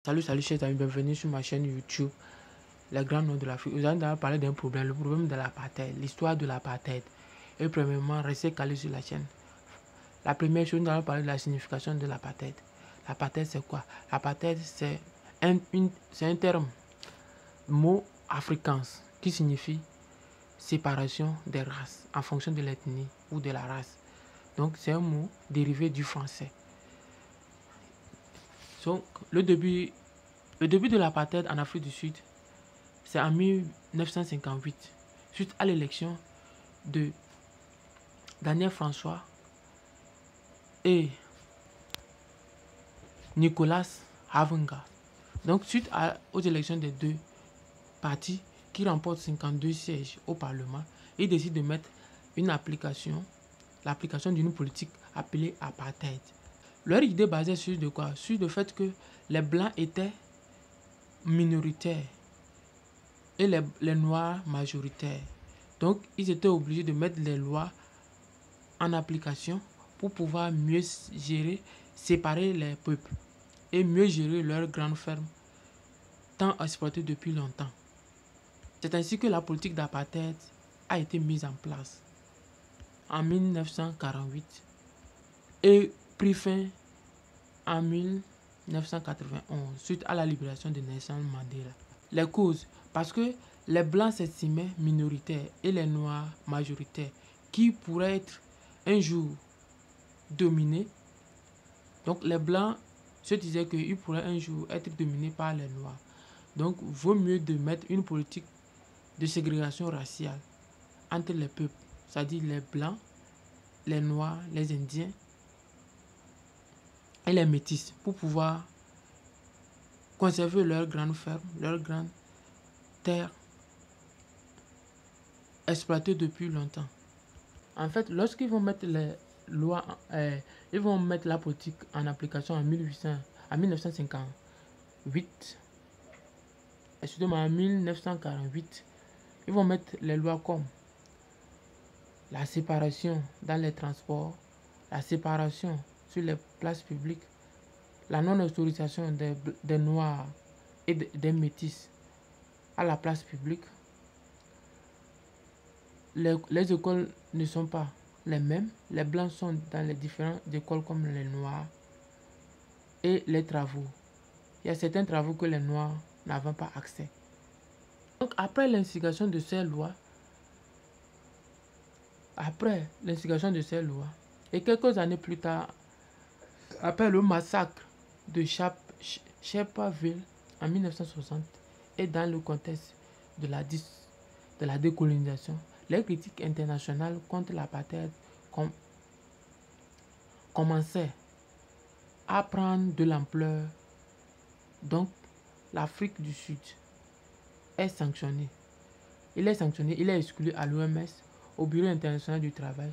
Salut chers amis, bienvenue sur ma chaîne YouTube, les grands noms de l'Afrique. Nous allons parler d'un problème, le problème de l'apartheid, l'histoire de l'apartheid. Et premièrement, restez calés sur la chaîne. La première chose, nous allons parler de la signification de l'apartheid. L'apartheid, c'est quoi? L'apartheid, c'est un terme, mot afrikaans, qui signifie séparation des races en fonction de l'ethnie ou de la race. Donc, c'est un mot dérivé du français. Donc, le début de l'apartheid en Afrique du Sud, c'est en 1958, suite à l'élection de Daniel François et Nicolas Havenga. Donc, suite aux élections des deux partis qui remportent 52 sièges au Parlement, ils décident de mettre l'application d'une politique appelée apartheid. Leur idée basée sur de quoi? Sur le fait que les blancs étaient minoritaires et les noirs majoritaires. Donc, ils étaient obligés de mettre les lois en application pour pouvoir mieux gérer, séparer les peuples et mieux gérer leurs grandes fermes tant exploitées depuis longtemps. C'est ainsi que la politique d'apartheid a été mise en place en 1948 et prit fin en 1991 suite à la libération de Nelson Mandela. Les causes, parce que les blancs s'estimaient minoritaires et les noirs majoritaires qui pourraient être un jour dominés. Donc les blancs se disaient qu'ils pourraient un jour être dominés par les noirs. Donc vaut mieux de mettre une politique de ségrégation raciale entre les peuples, c'est-à-dire les blancs, les noirs, les indiens et les métis pour pouvoir conserver leurs grandes fermes, leurs grandes terres exploitées depuis longtemps. En fait, lorsqu'ils vont mettre les lois, ils vont mettre la politique en application en 1958, excusez-moi, en 1948, ils vont mettre les lois comme la séparation dans les transports, la séparation sur les places publiques, la non-autorisation des noirs et des métis à la place publique. Les écoles ne sont pas les mêmes. Les blancs sont dans les différentes écoles comme les noirs. Et les travaux. Il y a certains travaux que les noirs n'avaient pas accès. Donc après l'instigation de ces lois, et quelques années plus tard, après le massacre de Sharpeville en 1960 et dans le contexte de la décolonisation, les critiques internationales contre l'apartheid commençaient à prendre de l'ampleur. Donc, l'Afrique du Sud est sanctionnée. Il est exclu à l'OMS, au Bureau international du travail